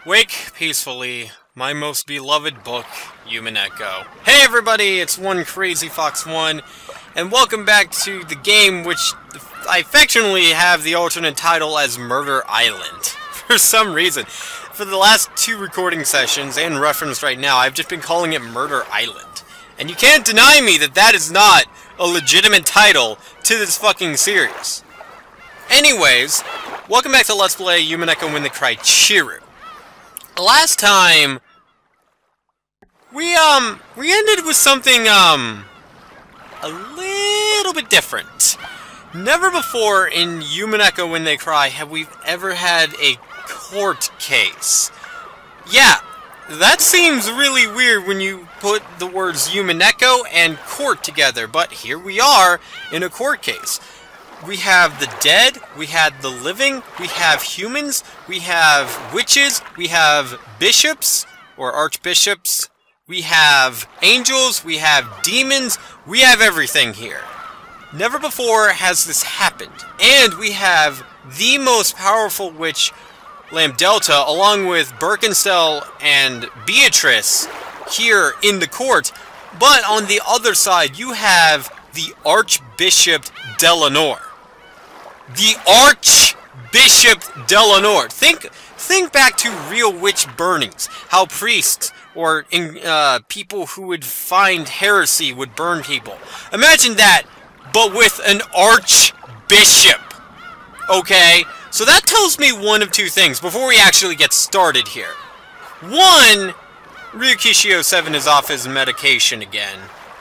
Wake peacefully, my most beloved book, Umineko. Hey everybody, it's One Crazy Fox 1, and welcome back to the game which I affectionately have the alternate title as Murder Island. For some reason, for the last 2 recording sessions, and referenced right now, I've just been calling it Murder Island. And you can't deny me that that is not a legitimate title to this fucking series. Anyways, welcome back to Let's Play Umineko When They Cry Chiru. Last time, we ended with something, a little bit different. Never before in Umineko When They Cry have we ever had a court case. Yeah, that seems really weird when you put the words Umineko and court together, but here we are in a court case. We have the dead, we have the living, we have humans, we have witches, we have bishops, or archbishops, we have angels, we have demons, we have everything here. Never before has this happened. And we have the most powerful witch, Lamp Delta, along with Birkenstell and Beatrice here in the court. But on the other side, you have the Archbishop Delanor. The Archbishop Delanor. Think back to real witch burnings. How priests or people who would find heresy would burn people. Imagine that, but with an archbishop. Okay? So that tells me one of two things before we actually get started here. One, Ryukishio 7 is off his medication again.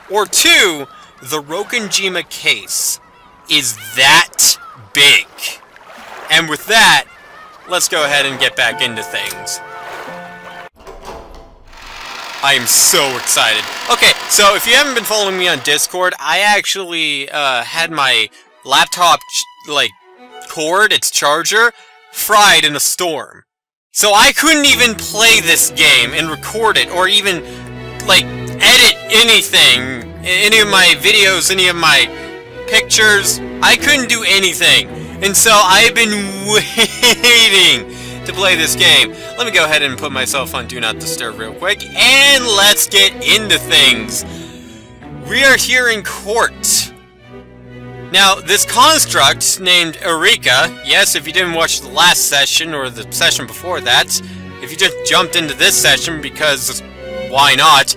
Or two, the Rokenjima case is that big. And with that, let's go ahead and get back into things. I am so excited. Okay, so if you haven't been following me on Discord, I actually had my laptop, cord, its charger, fried in a storm. So I couldn't even play this game and record it, or even, edit anything. Any of my videos, any of my pictures. I couldn't do anything. And so I've been waiting to play this game. Let me go ahead and put myself on Do Not Disturb real quick, and let's get into things. We are here in court. Now, this construct named Eureka, yes, if you didn't watch the last session or the session before that, if you just jumped into this session because why not,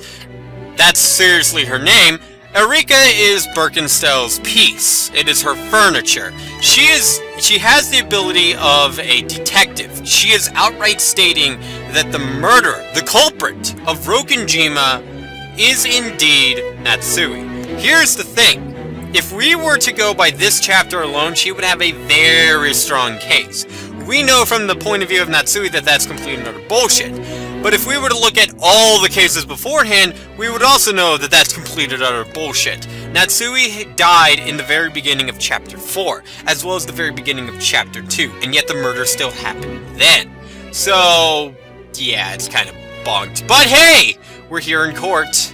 that's seriously her name. Eureka is Birkenstell's piece. It is her furniture. She has the ability of a detective. She is outright stating that the murderer, the culprit of Rokenjima, is indeed Natsuhi. Here's the thing. If we were to go by this chapter alone, she would have a very strong case. We know from the point of view of Natsuhi that that's complete and utter bullshit. But if we were to look at all the cases beforehand, we would also know that that's complete and utter bullshit. Natsuhi died in the very beginning of Chapter 4, as well as the very beginning of Chapter 2, and yet the murder still happened then. So, yeah, it's kind of bonked. But hey! We're here in court.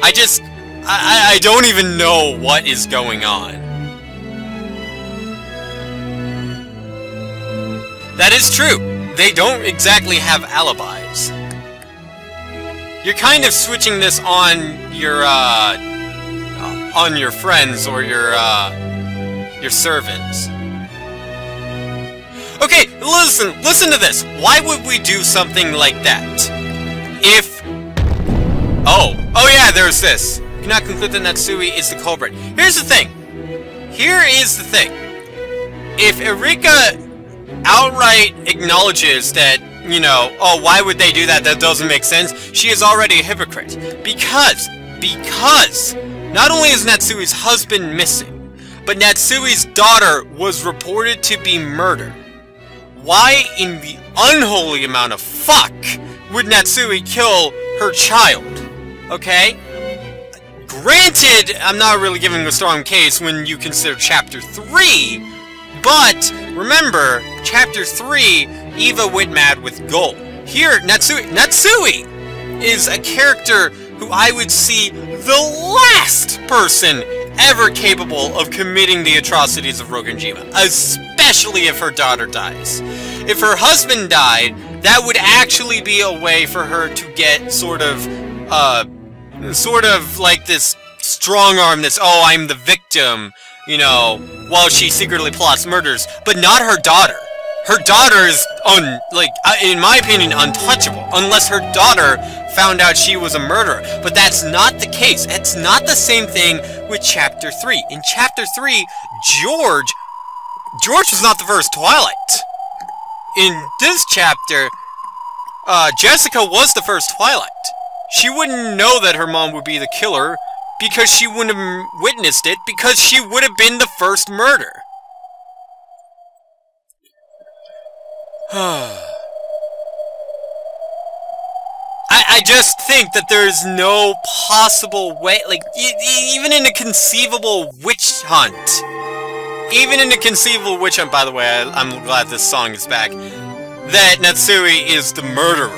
I don't even know what is going on. That is true. They don't exactly have alibis. You're kind of switching this on your friends or your servants. Okay, listen to this. Why would we do something like that? Oh yeah, there's this. You cannot conclude that Natsuhi is the culprit. Here's the thing. If Eureka outright acknowledges that, oh, why would they do that? That doesn't make sense. She is already a hypocrite. Because not only is Natsuhi's husband missing, but Natsuhi's daughter was reported to be murdered. Why in the unholy amount of fuck would Natsuhi kill her child? Okay? Granted, I'm not really giving a strong case when you consider Chapter 3, but remember, Chapter 3, Eva went mad with gold. Here, Natsuhi is a character who I would see the last person ever capable of committing the atrocities of Rokonjima, especially if her daughter dies. If her husband died, that would actually be a way for her to get sort of like this strong arm, this, oh, I'm the victim, you know, while she secretly plots murders, but not her daughter. Her daughter is, in my opinion, untouchable, unless her daughter found out she was a murderer. But that's not the case. It's not the same thing with Chapter 3. In Chapter 3, George was not the first Twilight. In this chapter, Jessica was the first Twilight. She wouldn't know that her mom would be the killer, because she wouldn't have witnessed it, because she would have been the first murder. I just think that there's no possible way, like, even in a conceivable witch hunt, by the way, I'm glad this song is back, that Natsuhi is the murderer,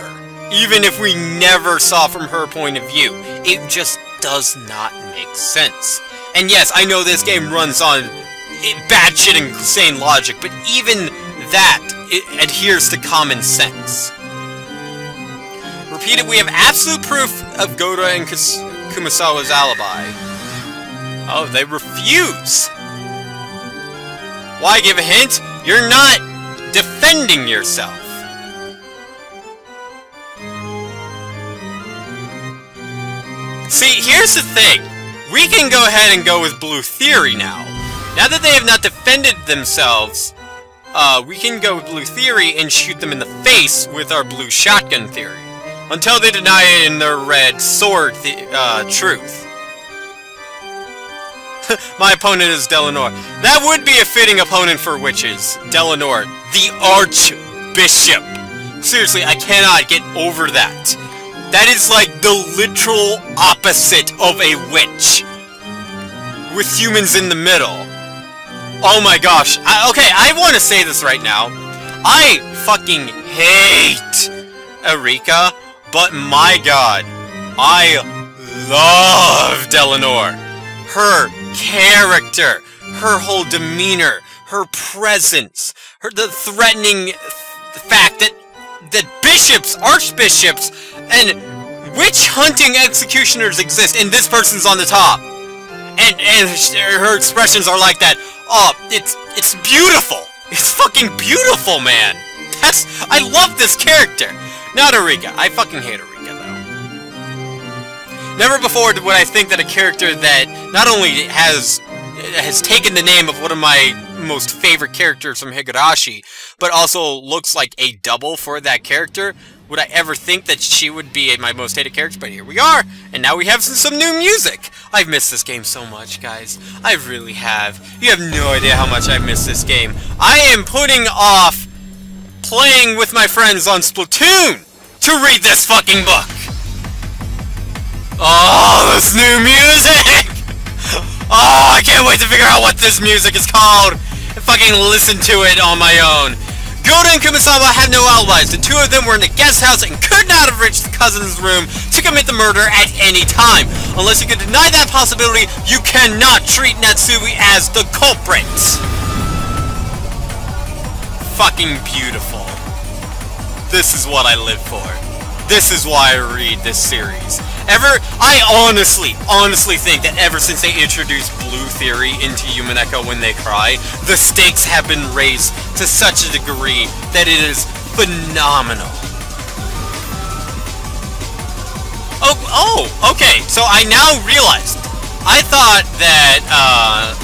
even if we never saw from her point of view. It just does not make sense. And yes, I know this game runs on batshit insane logic, but even that, it adheres to common sense. Repeated, we have absolute proof of Goda and Kumasawa's alibi. Oh, they refuse! Why give a hint? You're not defending yourself. See, here's the thing. We can go ahead and go with Blue Theory now. Now that they have not defended themselves, we can go with Blue Theory and shoot them in the face with our Blue Shotgun Theory. Until they deny it in their Red Sword truth. My opponent is Delanor. That would be a fitting opponent for witches. Delanor, the Archbishop. Seriously, I cannot get over that. That is like the literal opposite of a witch. With humans in the middle. Oh my gosh. Okay, I want to say this right now. I fucking hate Erika, but my god, I love Delanor. Her character, her whole demeanor, her presence, the threatening fact that bishops, archbishops, and witch-hunting executioners exist, and this person's on the top. And her expressions are like that. Oh, it's beautiful. It's fucking beautiful, man. I love this character. Not Erika. I fucking hate Erika, though. Never before would I think that a character that not only has taken the name of one of my most favorite characters from Higurashi, but also looks like a double for that character, would I ever think that she would be my most hated character, but here we are, and now we have some new music! I've missed this game so much, guys. I really have. You have no idea how much I've missed this game. I am putting off playing with my friends on Splatoon to read this fucking book! Oh, this new music! Oh, I can't wait to figure out what this music is called and fucking listen to it on my own. Goda and Kumasawa have no alibis. The two of them were in the guest house and could not have reached the cousin's room to commit the murder at any time. Unless you can deny that possibility, you cannot treat Natsuhi as the culprit. Fucking beautiful. This is what I live for. This is why I read this series. I honestly think that ever since they introduced Blue Theory into Umineko when they cry, the stakes have been raised to such a degree that it is phenomenal. Oh, okay, so I now realized. I thought that,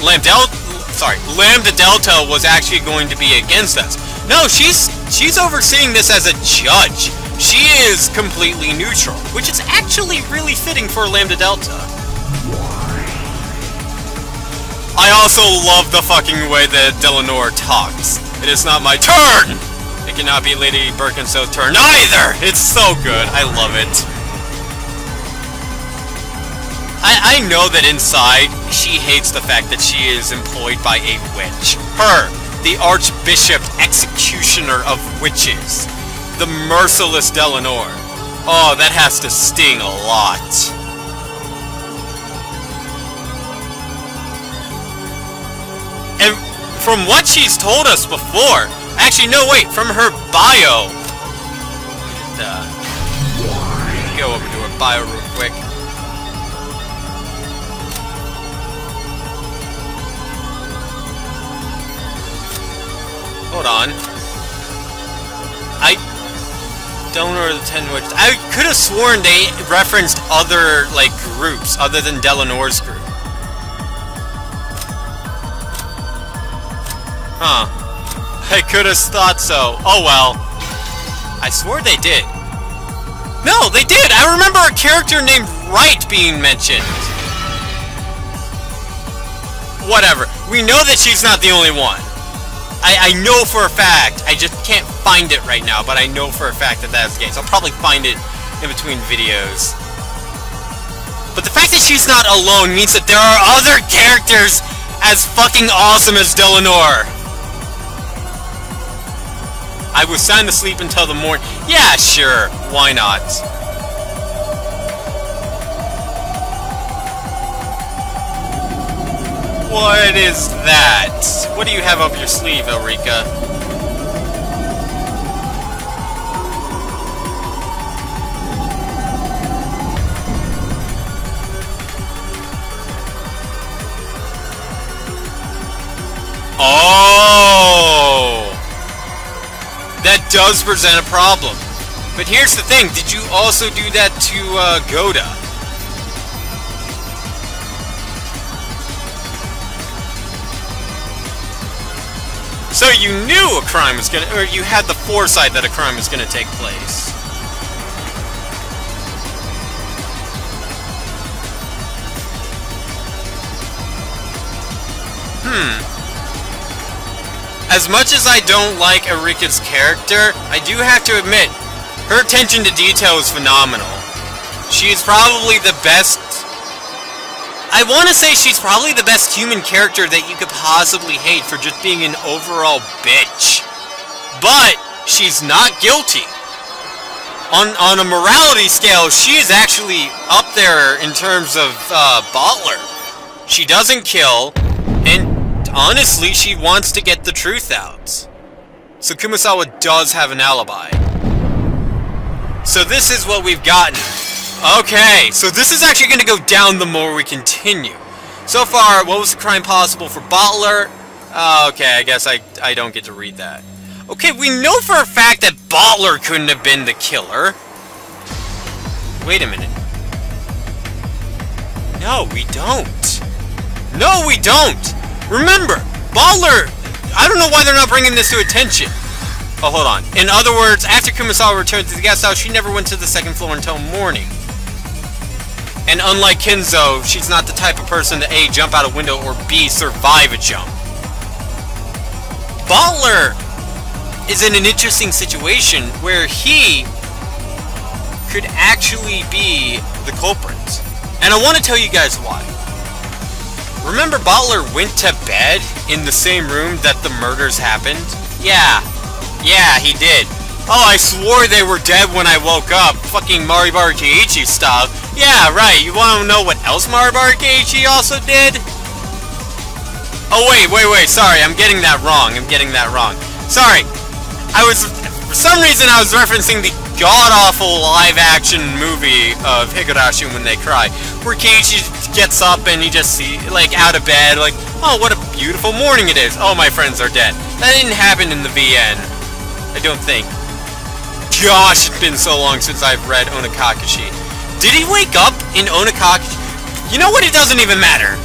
Lambda Delta was actually going to be against us. No, she's overseeing this as a judge. She is completely neutral, which is actually really fitting for Lambda Delta. I also love the fucking way that Delanor talks. It is not my turn! It cannot be Lady Birkenstow's turn either! It's so good, I love it. I know that inside, she hates the fact that she is employed by a witch. Her, the Archbishop Executioner of Witches. The merciless Delanor. Oh, that has to sting a lot. from what she's told us before... Actually, no, wait, from her bio... Go over to her bio real quick. Hold on. I don't know the 10 witches. I could have sworn they referenced other, like, groups other than Delanor's group. Huh. I could have thought so. Oh well. I swore they did. No, they did! I remember a character named Wright being mentioned. Whatever. We know that she's not the only one. I know for a fact. I just can't find it right now, but I know for a fact that that's the case. I'll probably find it in between videos. But the fact that she's not alone means that there are other characters as fucking awesome as Delanor. I was sound asleep until the morning. Yeah, sure. Why not? What is that? What do you have up your sleeve, Elrika? Oh! That does present a problem. But here's the thing, did you also do that to, Goda? So you knew a crime was gonna, or you had the foresight that a crime was gonna take place. As much as I don't like Erika's character, I do have to admit, her attention to detail is phenomenal. She is probably the best... I want to say she's probably the best human character that you could possibly hate for just being an overall bitch. But, she's not guilty. On a morality scale, she is actually up there in terms of, Bottler. She doesn't kill, and honestly, she wants to get the truth out. So Kumasawa does have an alibi. So this is what we've gotten. Okay, so this is actually going to go down the more we continue. So far, what was the crime possible for Bottler? Okay, I guess I don't get to read that. Okay, we know for a fact that Bottler couldn't have been the killer. Wait a minute. No, we don't. No, we don't! Remember, Bottler... I don't know why they're not bringing this to attention. Oh, hold on. In other words, after Kumasawa returned to the guest house, she never went to the second floor until morning. And unlike Kenzo, she's not the type of person to A, jump out a window, or B, survive a jump. Bottler is in an interesting situation where he could actually be the culprit. And I want to tell you guys why. Remember Bottler went to bed in the same room that the murders happened? Yeah, he did. Oh, I swore they were dead when I woke up. Fucking Maribar Keiichi style. Yeah, right. You want to know what else Maribar Keiichi also did? Oh, wait. Sorry, I'm getting that wrong. Sorry. For some reason, I was referencing the god-awful live-action movie of Higurashi When They Cry, where Keiichi gets up and he just like, out of bed, like, oh, what a beautiful morning it is. Oh, my friends are dead. That didn't happen in the VN. I don't think. Gosh, it's been so long since I've read Onakakishi. Did he wake up in Onakakishi? You know what? It doesn't even matter.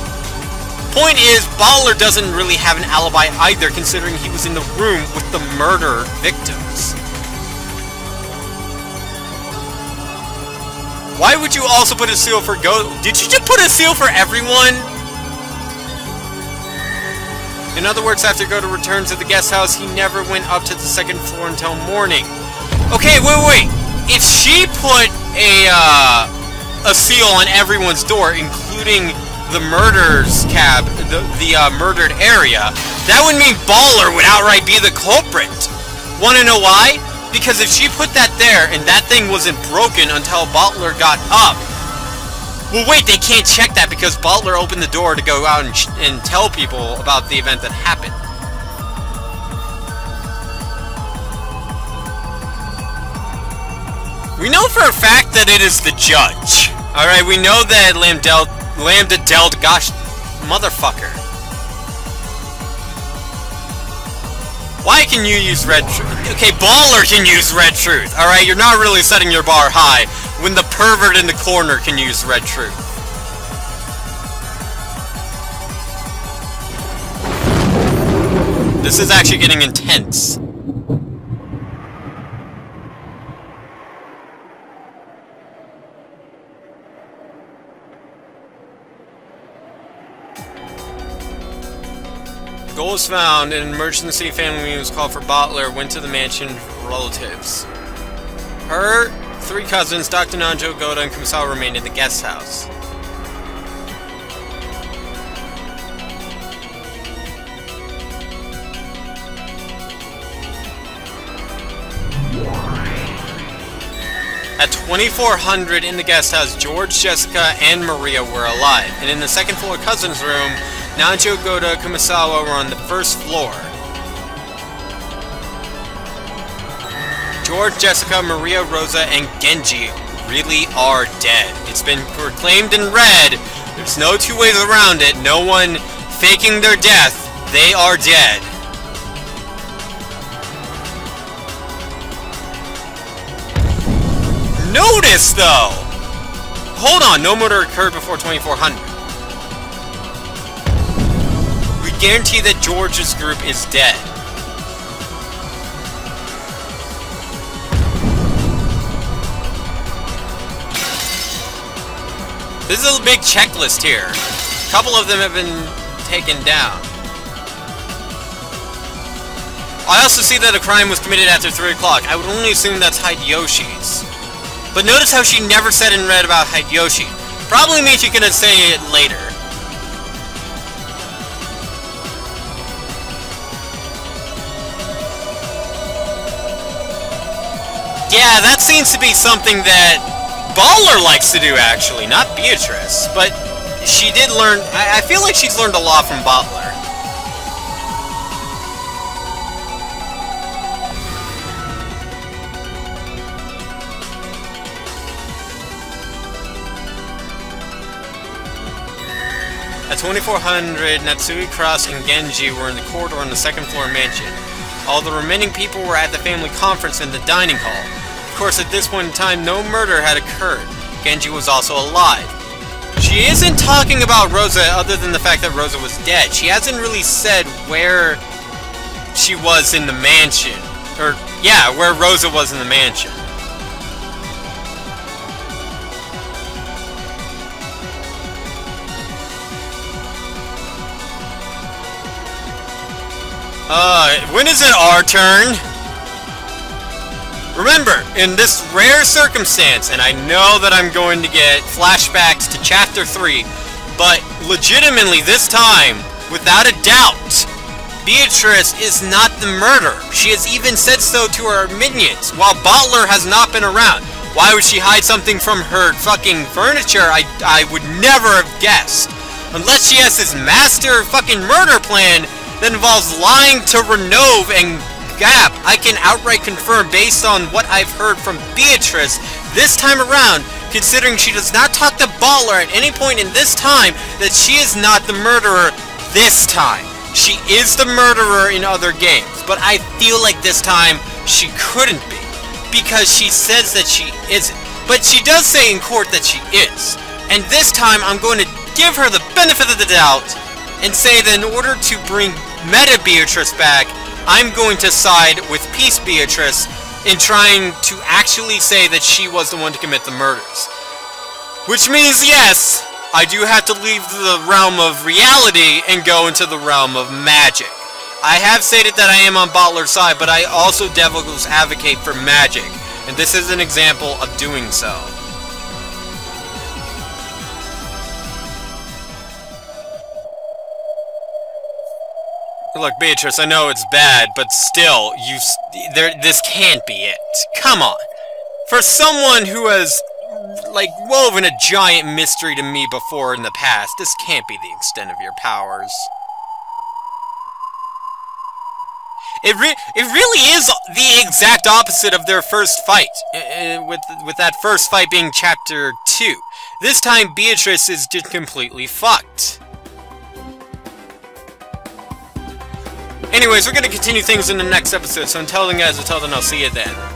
Point is, Bottler doesn't really have an alibi either, considering he was in the room with the murder victims. Why would you also put a seal for Did you just put a seal for everyone? In other words, after Goda returned to the guest house, he never went up to the second floor until morning. Okay, wait. If she put a seal on everyone's door, including the murder's cab, the murdered area, that would mean Bottler would outright be the culprit. Wanna know why? Because if she put that there, and that thing wasn't broken until Bottler got up... Well, wait, they can't check that because Bottler opened the door to go out and tell people about the event that happened. We know for a fact that it is the judge. Alright, we know that Lambda dealt, gosh, motherfucker. Why can you use red truth? Okay, Baller can use red truth. Alright, you're not really setting your bar high when the pervert in the corner can use red truth. This is actually getting intense. Goal was found. An emergency family meeting was called for. Bottler went to the mansion for relatives. Her three cousins, Dr. Nanjo, Goda, and Kumasawa, remained in the guest house. At 2400 in the guest house, George, Jessica, and Maria were alive, and in the second floor cousins' room, Nanjo, Goda, Kumasawa were on the first floor. George, Jessica, Maria, Rosa, and Genji really are dead. It's been proclaimed in red. There's no two ways around it. No one faking their death. They are dead. Notice, though! Hold on, no murder occurred before 2400. We guarantee that George's group is dead. This is a big checklist here. A couple of them have been taken down. I also see that a crime was committed after 3 o'clock. I would only assume that's Hideyoshi's. But notice how she never said in red about Hideyoshi. Probably means she's gonna say it later. Yeah, that seems to be something that Baller likes to do, actually, not Beatrice. But she did learn... I feel like she's learned a lot from Baller. At 2400, Natsuhi, Cross, and Genji were in the corridor in the second floor mansion. All the remaining people were at the family conference in the dining hall. Of course, at this point in time, no murder had occurred. Genji was also alive. She isn't talking about Rosa other than the fact that Rosa was dead. She hasn't really said where she was in the mansion. Or, yeah, where Rosa was in the mansion. When is it our turn? Remember, in this rare circumstance, and I know that I'm going to get flashbacks to Chapter 3, but legitimately this time, without a doubt, Beatrice is not the murderer. She has even said so to her minions, while Bottler has not been around. Why would she hide something from her fucking furniture? I would never have guessed. Unless she has this master fucking murder plan that involves lying to Renove and Gap. I can outright confirm, based on what I've heard from Beatrice this time around, considering she does not talk to Baller at any point in this time, that she is not the murderer this time. She is the murderer in other games, but I feel like this time she couldn't be, because she says that she isn't. But she does say in court that she is. And this time I'm going to give her the benefit of the doubt and say that in order to bring Meta Beatrice back, I'm going to side with Peace Beatrice in trying to actually say that she was the one to commit the murders. Which means, yes, I do have to leave the realm of reality and go into the realm of magic. I have stated that I am on Bottler's side, but I also devil's advocate for magic, and this is an example of doing so. Look, Beatrice, I know it's bad, but still, this can't be it. Come on. For someone who has, like, woven a giant mystery to me before in the past, this can't be the extent of your powers. it really is the exact opposite of their first fight, with that first fight being Chapter 2. This time, Beatrice is just completely fucked. Anyways, we're gonna continue things in the next episode, so until then guys, I'll see you then.